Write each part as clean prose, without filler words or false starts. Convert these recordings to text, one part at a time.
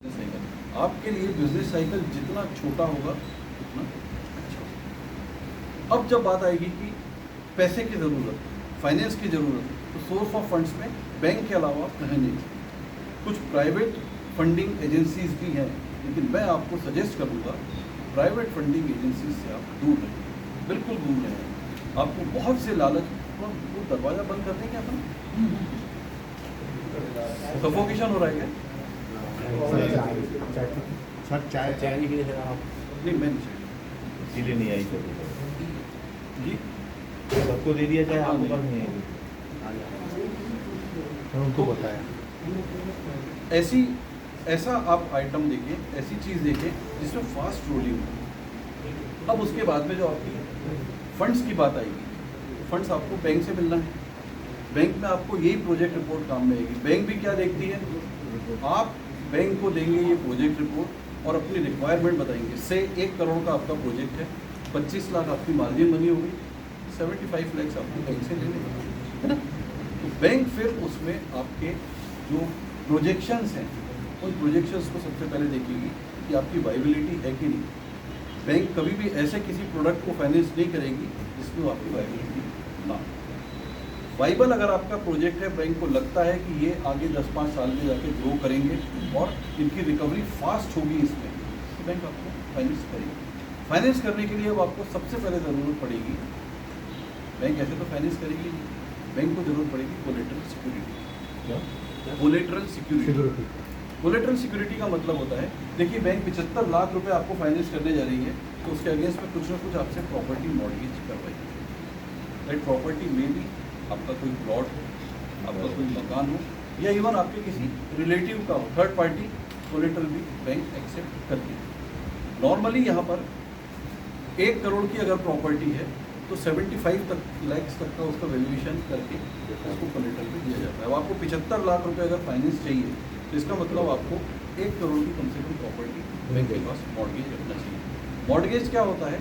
Cycle आपके लिए business cycle जितना छोटा होगा उतना अच्छा होगा। अब जब बात आएगी कि पैसे की ज़रूरत, फाइनेंस की ज़रूरत, तो सोर्स ऑफ फंड्स में बैंक के अलावा कहीं नहीं। कुछ प्राइवेट फंडिंग एजेंसीज भी हैं, लेकिन मैं आपको सजेस्ट करूँगा प्राइवेट फंडिंग एजेंसीज से आप दूर रहें, बिल्कुल दूर रहें। आपको बहुत से लालच, वो दरवाज़ा बंद कर देंगे अपन, सफोकेशन हो रहा है क्या? सर चाय चाय के लिए आप नहीं, मैं नहीं चाहिए इसीलिए नहीं आई सर जी। सबको दे दिया चाहे आपको पास नहीं आई उनको बताया। ऐसा आप आइटम देखें, ऐसी चीज़ देखें जिसमें फास्ट रोलिंग हो। अब उसके बाद में जो आपकी फंड्स की बात आएगी, फंड्स आपको बैंक से मिलना है, बैंक में आपको यही प्रोजेक्ट रिपोर्ट काम में आएगी। बैंक भी क्या देखती है, आप बैंक को देंगे ये प्रोजेक्ट रिपोर्ट और अपनी रिक्वायरमेंट बताएंगे। से 1 करोड़ का आपका प्रोजेक्ट है, 25 लाख आपकी मार्जिन बनी होगी, 75 लाख आपको बैंक से लेने है ना। तो बैंक फिर उसमें आपके जो प्रोजेक्शंस हैं, उन प्रोजेक्शंस को सबसे पहले देखेगी कि आपकी वाइबिलिटी है कि नहीं। बैंक कभी भी ऐसे किसी प्रोडक्ट को फाइनेंस नहीं करेगी जिसमें वो आपकी वाइबिलिटी ना हो। वाइबल अगर आपका प्रोजेक्ट है, बैंक को लगता है कि ये आगे 10-5 साल में जाके ग्रो करेंगे और इनकी रिकवरी फास्ट होगी इसमें, तो बैंक आपको फाइनेंस करेगी। फाइनेंस करने के लिए अब आपको सबसे पहले ज़रूरत पड़ेगी, बैंक ऐसे तो फाइनेंस करेगी नहीं, बैंक को ज़रूरत पड़ेगी collateral security. Collateral security, collateral security का मतलब होता है, देखिए बैंक 75 लाख रुपए आपको फाइनेंस करने जा रही है, तो उसके अगेंस्ट में कुछ ना कुछ आपसे प्रॉपर्टी मॉर्गेज करवाएगी। दैट प्रॉपर्टी में भी आपका कोई प्लॉट हो, आपका कोई मकान हो, या इवन आपके किसी रिलेटिव का हो, थर्ड पार्टी कोलेटरल भी बैंक एक्सेप्ट करती है। नॉर्मली यहाँ पर 1 करोड़ की अगर प्रॉपर्टी है तो 75 लाख तक का उसका वैल्यूएशन करके उसको कोलेटरल पे दिया जाता है। अब आपको 75 लाख रुपए अगर फाइनेंस चाहिए तो इसका मतलब आपको 1 करोड़ की कम से कम प्रॉपर्टी बैंक के पास मॉर्गेज रखना चाहिए। मॉर्गेज क्या होता है,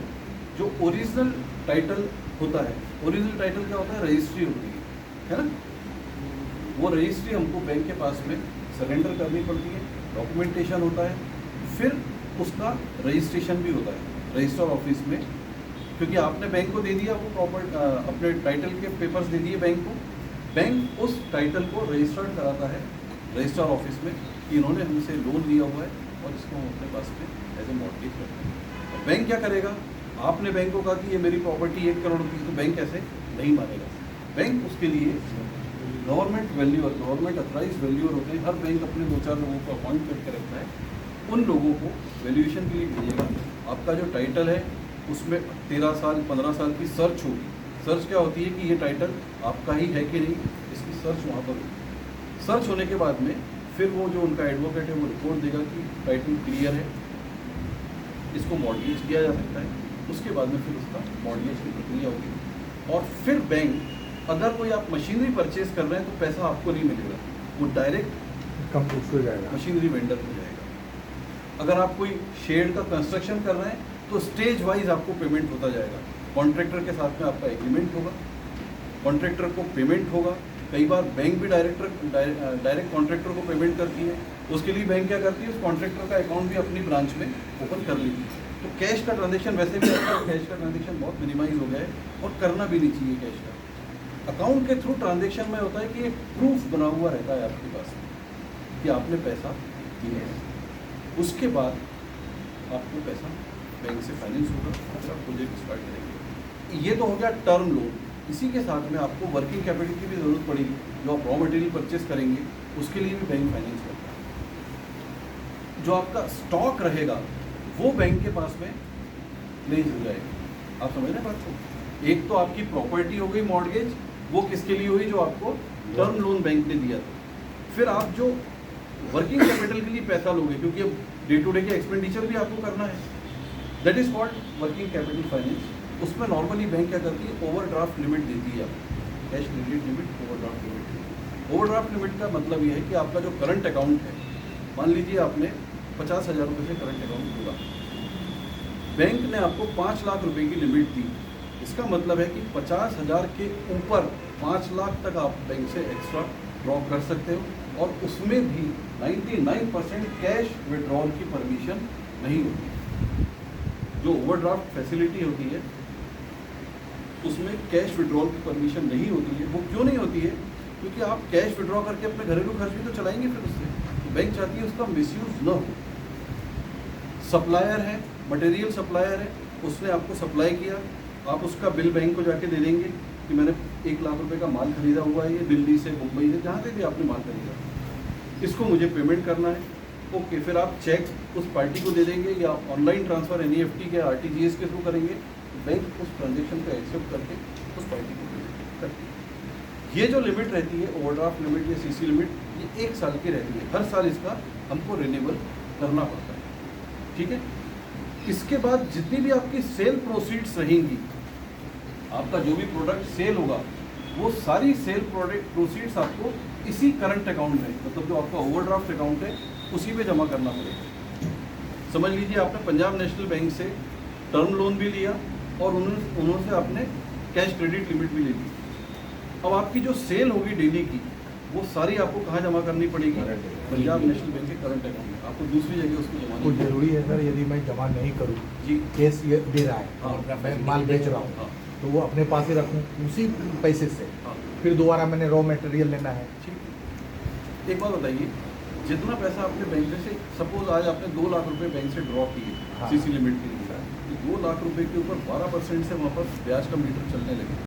जो ओरिजिनल टाइटल होता है, ओरिजिनल टाइटल क्या होता है, रजिस्ट्री होती है ना। वो रजिस्ट्री हमको बैंक के पास में सरेंडर करनी पड़ती है, डॉक्यूमेंटेशन होता है, फिर उसका रजिस्ट्रेशन भी होता है रजिस्टर ऑफिस में, क्योंकि आपने बैंक को दे दिया वो प्रॉपर अपने टाइटल के पेपर्स दे दिए बैंक को। बैंक उस टाइटल को रजिस्टर्ड कराता है रजिस्टर ऑफिस में कि इन्होंने हमसे लोन लिया हुआ है और इसको हम अपने पास में एज ए मॉर्गेज रखते हैं। बैंक क्या करेगा, आपने बैंक को कहा कि ये मेरी प्रॉपर्टी 1 करोड़ की, तो बैंक ऐसे नहीं मानेगा। बैंक उसके लिए government valuer, government authorise valuer होते हैं, हर बैंक अपने 2-4 लोगों को अपॉइंट करके रखता है, उन लोगों को वैल्यूएशन के लिए भेजेगा। आपका जो टाइटल है उसमें 13 साल 15 साल की सर्च होगी। सर्च क्या होती है कि ये टाइटल आपका ही है कि नहीं, इसकी सर्च वहाँ पर होगी। सर्च होने के बाद में फिर वो जो उनका एडवोकेट है वो रिपोर्ट देगा कि टाइटल क्लियर है, इसको मॉर्गेज किया जा सकता है। उसके बाद में फिर उसका मॉर्गेज की प्रक्रिया होगी और फिर बैंक, अगर कोई आप मशीनरी परचेज कर रहे हैं तो पैसा आपको नहीं मिलेगा, वो डायरेक्ट हो जाएगा, मशीनरी वेंडर को जाएगा। अगर आप कोई शेड का कंस्ट्रक्शन कर रहे हैं तो स्टेज वाइज आपको पेमेंट होता जाएगा। कॉन्ट्रैक्टर के साथ में आपका एग्रीमेंट होगा, कॉन्ट्रैक्टर को पेमेंट होगा। कई बार बैंक भी डायरेक्ट कॉन्ट्रैक्टर को पेमेंट करती है, उसके लिए बैंक क्या करती है, उस कॉन्ट्रैक्टर का अकाउंट भी अपनी ब्रांच में ओपन कर लेती है। तो कैश का ट्रांजेक्शन वैसे भी आजकल कैश का ट्रांजेक्शन बहुत मिनिमाइज हो गया है और करना भी नहीं चाहिए कैश का। अकाउंट के थ्रू ट्रांजेक्शन में होता है कि एक प्रूफ बना हुआ रहता है आपके पास कि आपने पैसा दिया है। उसके बाद आपको पैसा बैंक से फाइनेंस होगा, फिर आप प्रोजेक्ट स्टार्ट करेंगे। ये तो हो गया टर्म लोन। इसी के साथ में आपको वर्किंग कैपिटल की भी ज़रूरत पड़ेगी, जो आप रॉ मटेरियल परचेस करेंगे उसके लिए भी बैंक फाइनेंस करता है। जो आपका स्टॉक रहेगा वो बैंक के पास में प्लेज हो जाएगा। आप समझ रहे हैं बात को। एक तो आपकी प्रॉपर्टी हो गई मॉर्गेज, वो किसके लिए हुई, जो आपको टर्म लोन बैंक ने दिया था। फिर आप जो वर्किंग कैपिटल के लिए पैसा लोगे, क्योंकि अब डे टू डे के एक्सपेंडिचर भी आपको करना है, that is called working capital finance. उसमें नॉर्मली बैंक क्या करती है, ओवरड्राफ्ट लिमिट देती है आपको, cash credit limit, overdraft limit. Overdraft limit का मतलब ये है कि आपका जो करंट अकाउंट है, मान लीजिए आपने 50,000 रुपये से करंट अकाउंट खोला, बैंक ने आपको 5 लाख रुपए की लिमिट दी। इसका मतलब है कि 50,000 के ऊपर 5 लाख तक आप बैंक से एक्स्ट्रा ड्रॉ कर सकते हो और उसमें भी 99% कैश विड्रॉल की परमिशन नहीं होती। जो ओवरड्राफ्ट फैसिलिटी होती है उसमें कैश विड्रॉल की परमिशन नहीं होती है। वो क्यों नहीं होती है? क्योंकि आप कैश विड्रॉ करके अपने घरेलू खर्च भी तो चलाएंगे फिर उससे। तो बैंक चाहती है उसका मिसयूज न हो। सप्लायर है, मटेरियल सप्लायर है, उसने आपको सप्लाई किया, आप उसका बिल बैंक को जाके दे देंगे कि मैंने 1 लाख रुपए का माल खरीदा हुआ है, ये दिल्ली से, मुंबई से, जहाँ से भी आपने माल खरीदा, इसको मुझे पेमेंट करना है। ओके, फिर आप चेक उस पार्टी को दे देंगे या ऑनलाइन ट्रांसफ़र NEFT के RTGS के थ्रू करेंगे, बैंक उस ट्रांजेक्शन को एक्सेप्ट करके उस पार्टी को पेमेंट करती है। ये जो लिमिट रहती है ओवरड्राफ्ट लिमिट या CC लिमिट, ये 1 साल की रहती है। हर साल इसका हमको रिन्यूअल करना पड़ता है, ठीक है। इसके बाद जितनी भी आपकी सेल प्रोसीड्स रहेंगी, आपका जो भी प्रोडक्ट सेल होगा, वो सारी सेल प्रोडक्ट प्रोसीड्स आपको इसी करंट अकाउंट में, मतलब जो आपका ओवरड्राफ्ट अकाउंट है, उसी में जमा करना पड़ेगा। समझ लीजिए आपने पंजाब नेशनल बैंक से टर्म लोन भी लिया और उन्होंने आपने कैश क्रेडिट लिमिट भी ले ली। अब आपकी जो सेल होगी डेली की, वो सारी आपको कहाँ जमा करनी पड़ेगी? पंजाब नेशनल बैंक के करंट अकाउंट में। आपको दूसरी जगह उसको जमा तो नहीं करनी। जरूरी है सर, यदि मैं जमा नहीं करूँ, जी केस ये दे रहा है हाँ। और मैं माल बेच रहा हूँ, हाँ तो वो अपने पास ही रखूँ उसी पैसे से, हाँ, फिर दोबारा मैंने रॉ मटेरियल लेना है। ठीक। एक बात बताइए, जितना पैसा आपने बैंक में से, सपोज आज आपने 2 लाख रुपए बैंक से ड्रॉ किए हाँ। CC लिमिट के लिए, तो 2 लाख रुपए के ऊपर 12% से वहाँ पर ब्याज का मीटर चलने लगे,